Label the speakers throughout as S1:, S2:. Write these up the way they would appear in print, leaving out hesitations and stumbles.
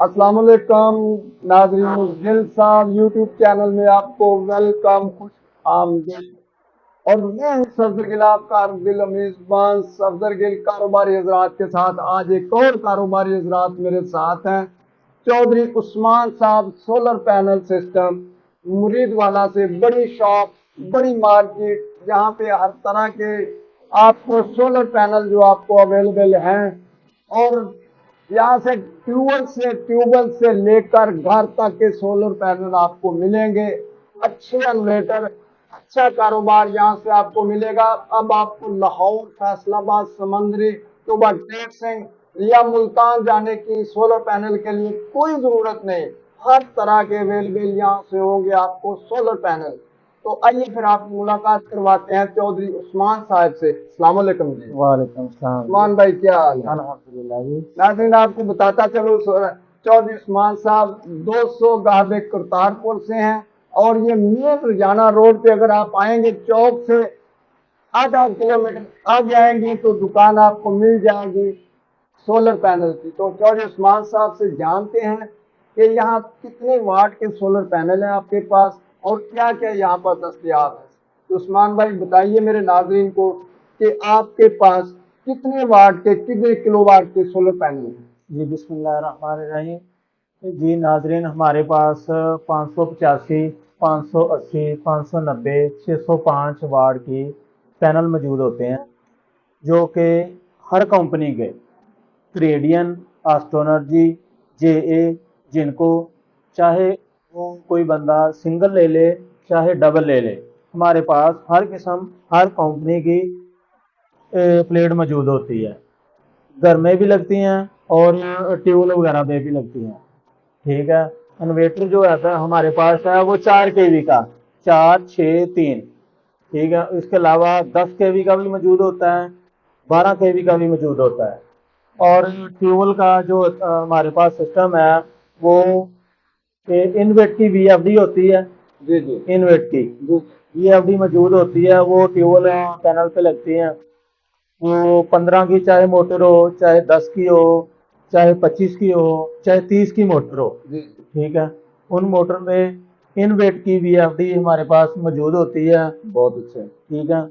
S1: अस्सलाम वालेकुम नाज़रीन, दिल साहब यूट्यूब चैनल में आपको वेलकम, खुश आमदीद। और मैं हूं सफदर गिल, आपका दिल मेजबान सफदर गिल कारोबारी हजरात के साथ। आज एक और कारोबारी हजरात मेरे साथ हैं, चौधरी उस्मान साहब, सोलर पैनल सिस्टम मुरीदवाला से। बड़ी शॉप, बड़ी मार्केट, जहाँ पे हर तरह के आपको सोलर पैनल जो आपको अवेलेबल हैं, और यहाँ से ट्यूबवेल से लेकर घर तक के सोलर पैनल आपको मिलेंगे। अच्छे इन्वर्टर, अच्छा कारोबार यहाँ से आपको मिलेगा। अब आपको लाहौर, फैसलाबाद, समंदरी, टोबा टेक सिंह या मुल्तान जाने की सोलर पैनल के लिए कोई जरूरत नहीं। हर तरह के अवेलेबल यहाँ से होंगे आपको सोलर पैनल। तो आइए फिर आप मुलाकात करवाते हैं चौधरी उस्मान साहब से। अस्सलाम वालेकुम जी।
S2: वालेकुम सलाम।
S1: उस्मान भाई, क्या हाल है?
S2: अल्हम्दुलिल्लाह जी।
S1: नाज़रीन, आपको बताता चलो, चौधरी उस्मान साहब 200 गाहबे करतारपुर से हैं, और ये मेन रजाना रोड पे अगर आप आएंगे, चौक से आधा किलोमीटर आगे आएंगे तो दुकान आपको मिल जाएगी सोलर पैनल की। तो चौधरी उस्मान साहब से जानते हैं कि यहाँ कितने वाट के सोलर पैनल हैं आपके पास, और क्या क्या यहाँ पर दस्तयाब है। तो उस्मान भाई बताइए मेरे नाजरीन को कि आपके पास कितने वाट के, कितने किलोवाट के सोलर पैनल हैं?
S2: जी बिस्मिल्लाहिर्रहमानिर्रहीम। जी नाजरीन, हमारे पास 585, 580, 590, 605 वाट की पैनल मौजूद होते हैं, जो कि हर कंपनी के क्रेडियन, एस्ट्रोनर्जी, जेए, जिनको चाहे वो कोई बंदा सिंगल ले ले चाहे डबल ले ले, हमारे पास हर किस्म, हर कंपनी की प्लेट मौजूद होती है। घर में भी लगती हैं और ट्यूबवेल वगैरह में भी लगती हैं। ठीक है। इन्वर्टर जो है हमारे पास है वो 4 kV का, 4, 6, 3। ठीक है। इसके अलावा 10 kV का भी मौजूद होता है, 12 kV का भी मौजूद होता है। और ट्यूबवेल का जो हमारे पास सिस्टम है वो इनवर्ट की VFD होती है।
S1: जी जी।
S2: इनवर्ट की VFD मौजूद होती है, वो ट्यूबवेल पैनल पे लगती है। वो 15 की चाहे मोटर हो, चाहे 10 की हो, चाहे 25 की हो, चाहे 30 की मोटर हो। ठीक है। उन मोटर में इनवर्ट की VFD हमारे पास मौजूद होती है।
S1: बहुत अच्छे।
S2: ठीक है।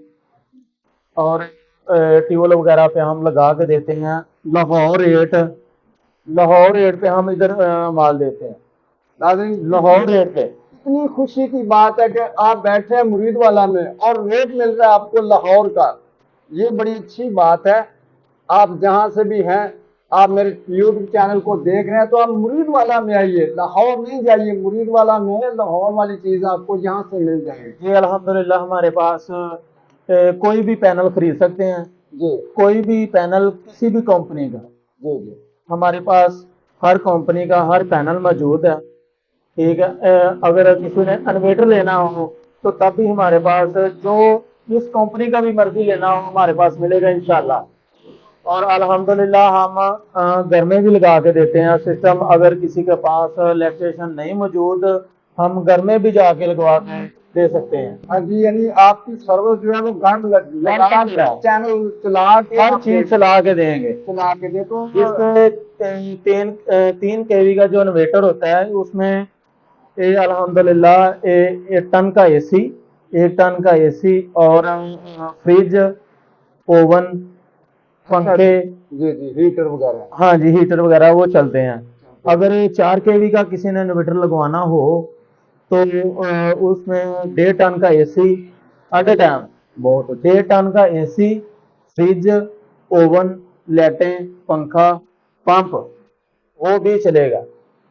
S2: और ट्यूबवेल वगैरह पे हम लगा के देते हैं। लाहौर रेट पे हम इधर माल देते हैं।
S1: नाज़रीन,
S2: लाहौर रेट पे।
S1: इतनी खुशी की बात है कि आप बैठे हैं मुरीदवाला में और रेट मिल रहा है आपको लाहौर का। ये बड़ी अच्छी बात है। आप जहां से भी हैं, आप मेरे यूट्यूब चैनल को देख रहे हैं, तो आप मुरीदवाला में आइए, लाहौर नहीं जाइए। मुरीदवाला में लाहौर वाली चीज आपको यहाँ से मिल जाएगी।
S2: जी अल्हम्दुलिल्लाह, हमारे पास कोई भी पैनल खरीद सकते हैं।
S1: जी
S2: कोई भी पैनल किसी भी कंपनी का,
S1: जी जी।
S2: हमारे पास हर कंपनी का हर पैनल मौजूद है। ठीक है। अगर किसी ने इन्वर्टर लेना हो तो तब भी हमारे पास, जो जिस कंपनी का भी मर्जी लेना हो, हमारे पास मिलेगा इंशाल्लाह। और अल्हम्दुलिल्लाह हम घर में भी लगा के देते हैं सिस्टम। अगर किसी के पास इलेक्ट्रिशियन नहीं मौजूद, हम घर में भी जाके लगवा के दे सकते हैं।
S1: हाँ जी, यानी आपकी सर्विस जो है वो घर लगा, चैनल चला के,
S2: हर चीज चला के देंगे।
S1: चला के दे। तो
S2: इसमें 3 kV का जो इन्वर्टर होता है, उसमें अल्हम्दुलिल्लाह 1 टन का एसी, 1 टन का एसी और फ्रिज, ओवन, पंखे,
S1: जी जी, हीटर वगैरह।
S2: हाँ जी, हीटर वगैरह वो चलते हैं। अगर 4 kV का किसी ने इन्वर्टर लगवाना हो तो उसमें 1.5 टन का एसी एट ए टाइम,
S1: बहुत
S2: 1.5 टन का एसी, फ्रिज, ओवन, लाइटें, पंखा, पंप, वो भी चलेगा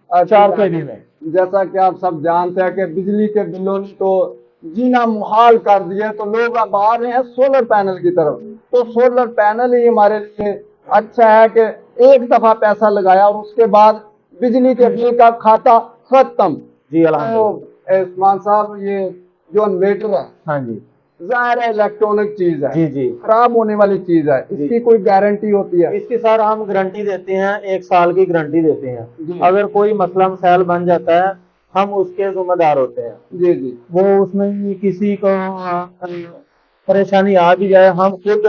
S2: 4 kV में।
S1: जैसा कि आप सब जानते हैं कि बिजली के बिलों ने तो जीना मुहाल कर दिया, तो लोग अब आ रहे हैं सोलर पैनल की तरफ। तो सोलर पैनल ही हमारे लिए अच्छा है कि एक दफा पैसा लगाया और उसके बाद बिजली के बिल का खाता खत्म।
S2: जी अल्हम्दुलिल्लाह।
S1: तो उस्मान साहब, ये जो इन्वर्टर है,
S2: हाँ जी।
S1: जाहिर है इलेक्ट्रॉनिक चीज है,
S2: जी जी।
S1: खराब होने वाली चीज है, इसकी कोई गारंटी होती है?
S2: इसकी सर हम गारंटी देते हैं, 1 साल की गारंटी देते
S1: जी।
S2: हैं। अगर कोई मसला मसाइल बन जाता है, हम उसके जिम्मेदार होते हैं।
S1: जी जी।
S2: वो उसमें किसी को परेशानी आ भी जाए, हम खुद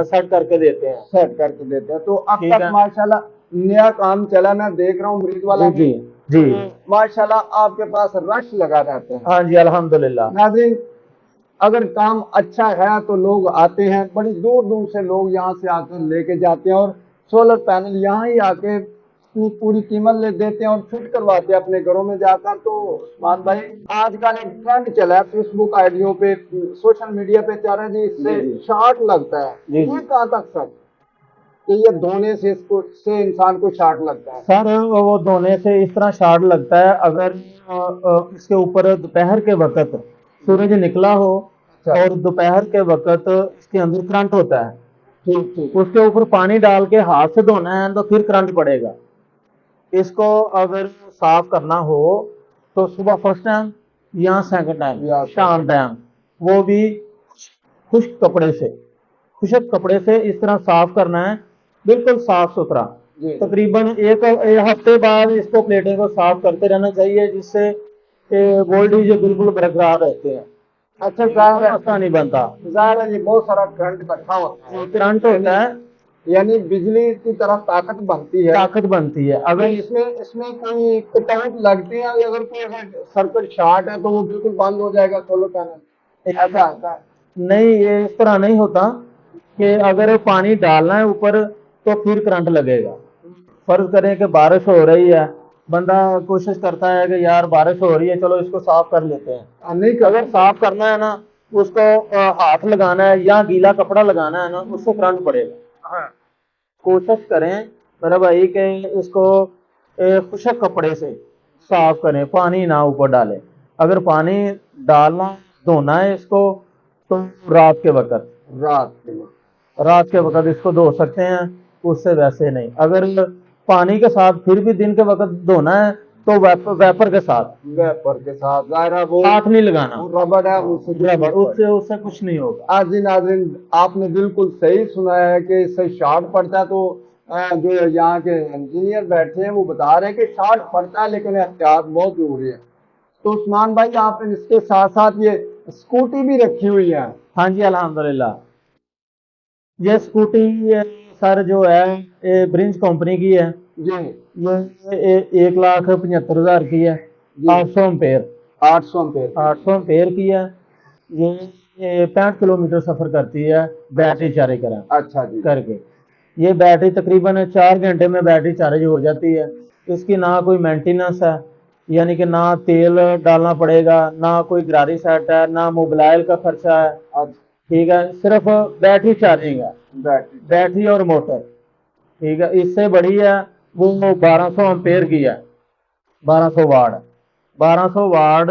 S2: सेट करके देते हैं।
S1: सेट करके देते हैं। तो अब
S2: ठीक
S1: तक
S2: है।
S1: माशाल्लाह नया काम चला, मैं देख रहा हूँ मुरीद वाला
S2: जी जी जी।
S1: माशाल्लाह आपके पास रश लगा रहते हैं।
S2: हाँ जी अल्हम्दुलिल्लाह।
S1: नाज़रीन, अगर काम अच्छा है तो लोग आते हैं, बड़ी दूर दूर से लोग यहाँ से आकर लेके जाते हैं और सोलर पैनल यहाँ ही आके अपनी पूरी कीमत ले देते हैं और फिट करवाते हैं अपने घरों में जाकर। तो उस्मान भाई, आजकल एक ट्रेंड चला है फेसबुक आईडियों पे, सोशल मीडिया पे चल रहा है जी, इससे
S2: जी, जी।
S1: शॉर्ट लगता है,
S2: जी, जी।
S1: ये कहाँ तक सच कि ये धोने से इंसान को शॉर्ट लगता है?
S2: सर वो धोने से इस तरह शॉर्ट लगता है अगर इसके ऊपर दोपहर के वक्त सूरज निकला हो
S1: अच्छा।
S2: और दोपहर के वक्त इसके अंदर करंट होता है,
S1: ठीक ठीक।
S2: उसके ऊपर पानी डाल के हाथ से धोना है तो फिर करंट पड़ेगा। इसको अगर साफ करना हो तो सुबह फर्स्ट टाइम या सेकंड टाइम
S1: या
S2: शाम टाइम, वो भी खुश्क कपड़े से, खुशक कपड़े से इस तरह साफ करना है, बिल्कुल साफ सुथरा।
S1: जी।
S2: तकरीबन एक हफ्ते बाद इसको प्लेटें को साफ करते रहना चाहिए, जिससे गोल्डी जो बिल्कुल बरकरार रहते हैं।
S1: अच्छा, जाहिर है,
S2: मसला नहीं बनता।
S1: जाहिर है ये बहुत सारा करंट इकट्ठा होता है,
S2: करंट होता है,
S1: यानी बिजली की तरफ ताकत बनती है।
S2: ताकत बनती है।
S1: अगर
S2: अगर
S1: इसमें कोई कटाव लगते हैं, अगर कोई सर्किट शॉर्ट है तो वो बिल्कुल बंद हो जाएगा सोलर पैनल, ऐसा आता है?
S2: नहीं, ये इस तरह नहीं होता कि अगर पानी डालना है ऊपर तो फिर करंट लगेगा। फर्ज करें कि बारिश हो रही है, बंदा कोशिश करता है कि यार बारिश हो रही है, चलो इसको साफ कर लेते हैं।
S1: नहीं
S2: अगर साफ करना है ना, उसको हाथ लगाना है या गीला कपड़ा लगाना है ना, उससे करंट पड़ेगा।
S1: हाँ।
S2: कोशिश करें मेरा भाई कि इसको खुशक कपड़े से साफ करें, पानी ना ऊपर डालें। अगर पानी डालना धोना है इसको तो रात के वक्त,
S1: रात के वक्त।
S2: रात के वक्त इसको धो सकते हैं, उससे वैसे नहीं। अगर पानी के साथ फिर भी दिन के वक्त धोना है तो वेपर के साथ,
S1: वेपर के साथ, जाहिर है वो
S2: हाथ नहीं लगाना,
S1: रबड़ है, उससे कुछ
S2: रबड़,
S1: नहीं
S2: उससे उससे कुछ नहीं होगा।
S1: आज जी नाज़रीन, आपने बिल्कुल सही सुना है कि इससे शॉर्ट पड़ता है। तो जो यहाँ के इंजीनियर बैठे हैं वो बता रहे हैं कि शॉर्ट पड़ता है, लेकिन एहतियात बहुत जरूरी है। तो उस्मान भाई, आपने इसके साथ साथ ये स्कूटी भी रखी हुई है?
S2: हाँ जी अल्हम्दुलिल्लाह। ये स्कूटी सर जो है ये ब्रिंज कंपनी की है।
S1: जी।
S2: ये 1,75,000 की है।
S1: जी।
S2: 800 एम्पेयर,
S1: 800 एम्पेयर।
S2: 800 एम्पेयर की है। ये 65 किलोमीटर सफर करती है बैटरी चार्ज
S1: अच्छा जी।
S2: करके। ये बैटरी तकरीबन 4 घंटे में बैटरी चार्ज हो जाती है। इसकी ना कोई मेंटेनेंस है, यानी कि ना तेल डालना पड़ेगा, ना कोई गरारी सेट है, ना मोबाइल का खर्चा है।
S1: अच्छा,
S2: ठीक है, सिर्फ बैटरी चार्जिंग है, बैटरी और मोटर। ठीक है, इससे बड़ी है वो 1200 एम्पेयर की है, 1200 वाट। 1200 वाट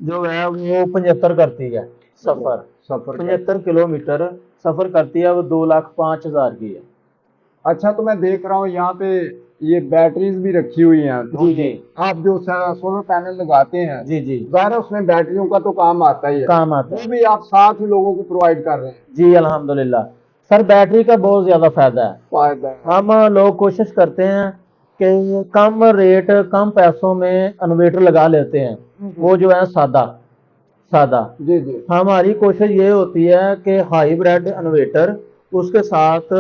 S2: जो है वो 75 करती है सफर,
S1: सफर
S2: 75 किलोमीटर सफर करती है, वो 2,05,000 की है।
S1: अच्छा, तो मैं देख रहा हूँ यहाँ पे ये बैटरीज भी रखी हुई हैं।
S2: जी जी
S1: आप जो सोलर पैनल लगाते हैं,
S2: जी जी,
S1: ज़ाहिर है उसमें बैटरियों का तो काम आता ही है,
S2: काम आता है।
S1: वो भी आप साथ ही लोगों को प्रोवाइड कर रहे हैं?
S2: जी अल्हम्दुलिल्लाह। सर बैटरी का बहुत ज़्यादा फायदा है।
S1: फायदा है।
S2: हम लोग कोशिश करते हैं कि कम रेट, कम पैसों में इन्वर्टर लगा लेते हैं, वो जो है सादा सादा।
S1: जी जी।
S2: हमारी कोशिश ये होती है कि हाइब्रिड इन्वर्टर, उसके साथ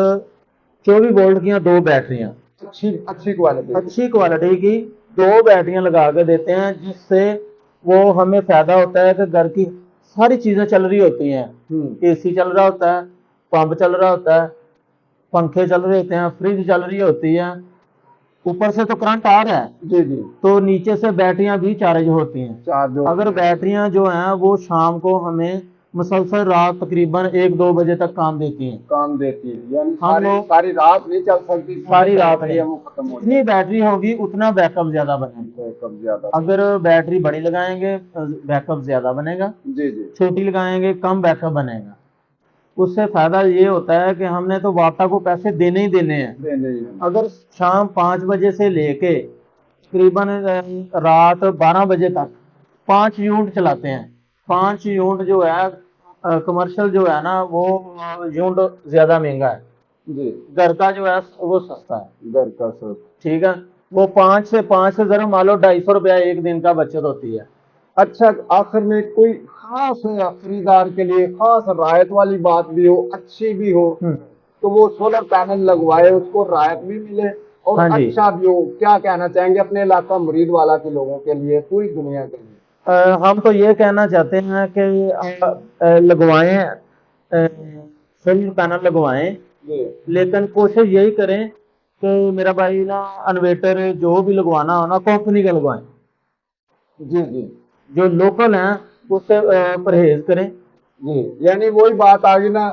S2: 24 वोल्ट की 2 बैटरियां,
S1: अच्छी अच्छी क्वालिटी।
S2: अच्छी क्वालिटी की 2 बैटरियां लगा के देते हैं, जिससे वो हमें फायदा होता है कि घर की सारी चीजें चल रही होती हैं। एसी चल रहा होता है, पंप चल रहा होता है, पंखे चल रहे होते हैं, फ्रिज चल रही होती है, ऊपर से तो करंट आ रहा है,
S1: जी जी।
S2: तो नीचे से बैटरियां भी चार्ज होती हैं।
S1: चार्ज
S2: अगर बैटरियां जो हैं वो शाम को हमें मुसलसल रात तकरीबन 1-2 बजे तक काम देती हैं।
S1: काम देती है, यानी
S2: हम लोग
S1: सारी रात नहीं चल सकती,
S2: सारी रात
S1: है वो खत्म हो
S2: जितनी बैटरी होगी उतना बैकअप ज्यादा बनेगा।
S1: बैकअप ज्यादा।
S2: अगर बैटरी बड़ी लगाएंगे बैकअप ज्यादा बनेगा,
S1: जी जी।
S2: छोटी लगाएंगे कम बैकअप बनेगा। उससे फायदा ये होता है कि हमने तो वाटा को पैसे देने ही देने हैं। अगर शाम 5 बजे से लेके तकरीबन रात 12 बजे तक 5 यूनिट चलाते हैं। 5 यूनिट जो है कमर्शियल जो है ना, वो यूनिट ज्यादा महंगा है
S1: जी।
S2: घर का जो है वो सस्ता है,
S1: घर का सर।
S2: ठीक है। वो 5 से जरा मान लो 250 रुपया एक दिन का बचत होती है।
S1: अच्छा, आखिर में कोई खास खरीदार के लिए खास रायत वाली बात भी हो, अच्छी भी हो, तो वो सोलर पैनल लगवाए, उसको रायत भी मिले اور
S2: ہاں جی۔
S1: اچھا ویو کیا کہنا چاہیں گے اپنے علاقہ مرید والا کے لوگوں کے لیے، پوری دنیا کے لیے؟
S2: ہم تو یہ کہنا چاہتے ہیں کہ لگوائیں، سولر پینل لگوائیں،
S1: جی
S2: لیکن کوشش یہی کریں کہ میرا بھائی نا انویٹر جو بھی لگوانا ہو نا کمپنی کا لگوائیں،
S1: جی جی
S2: جو لوکل ہیں اس سے پرہیز کریں،
S1: جی، یعنی وہی بات آ گئی نا،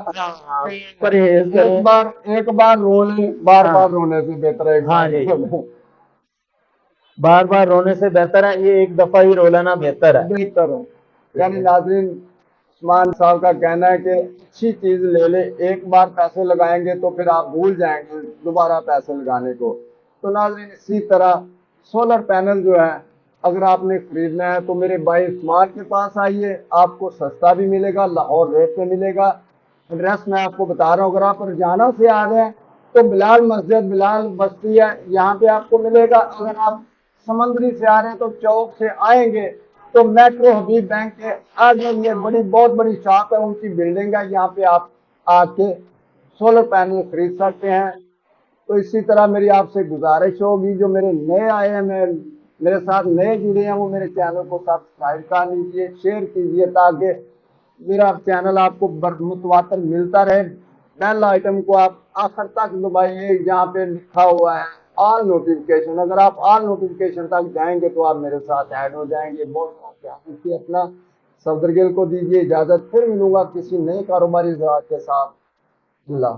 S2: پرہیز کریں۔
S1: ایک بار رو لیں، بار
S2: ہاں
S1: بار رونے سے بہتر ہے ایک
S2: ہاں
S1: بار
S2: جی،
S1: رو لیں۔
S2: بار بار رونے سے بہتر ہے یہ ایک دفعہ ہی رو لینا بہتر ہے۔
S1: بہتر ہے، یعنی ناظرین عثمان صاحب کا کہنا ہے کہ اچھی چیز لے لے، ایک بار پیسے لگائیں گے تو پھر آپ بھول جائیں گے دوبارہ پیسے لگانے کو۔ تو ناظرین اسی طرح سولر پینل جو ہے اگر آپ نے خریدنا ہے تو میرے بھائی عثمان کے پاس آئیے، آپ کو سستا بھی ملے گا، لاہور ریٹ پہ ملے گا۔ ایڈریس میں آپ کو بتا رہا ہوں، اگر آپ رجانہ سے آ رہے ہیں تو بلال مسجد، بلال بستی ہے، یہاں پہ آپ کو ملے گا۔ اگر آپ سمندری سے آ رہے ہیں تو چوک سے آئیں گے تو میٹرو حبیب بینک کے آگے یہ بہت بڑی شاپ ہے، ان کی بلڈنگ ہے، یہاں پہ آپ آ کے سولر پینل خرید سکتے ہیں۔ تو اسی طرح میری آپ سے گزارش ہوگی، جو میرے نئے آئے ہیں، میرے ساتھ نئے جڑے ہیں، وہ میرے چینل کو سبسکرائب کر لیجیے، شیئر کیجیے تاکہ میرا چینل آپ کو متواتر ملتا رہے۔ بیل آئٹم کو آپ آخر تک دبائیے، جہاں پہ لکھا ہوا ہے آل نوٹیفیکیشن، اگر آپ آل نوٹیفیکیشن تک جائیں گے تو آپ میرے ساتھ ایڈ ہو جائیں گے۔ بہت اسی اپنا صفدر گل کو دیجیے اجازت، پھر ملوں گا کسی نئے کاروباری زراعت کے ساتھ۔ اللہ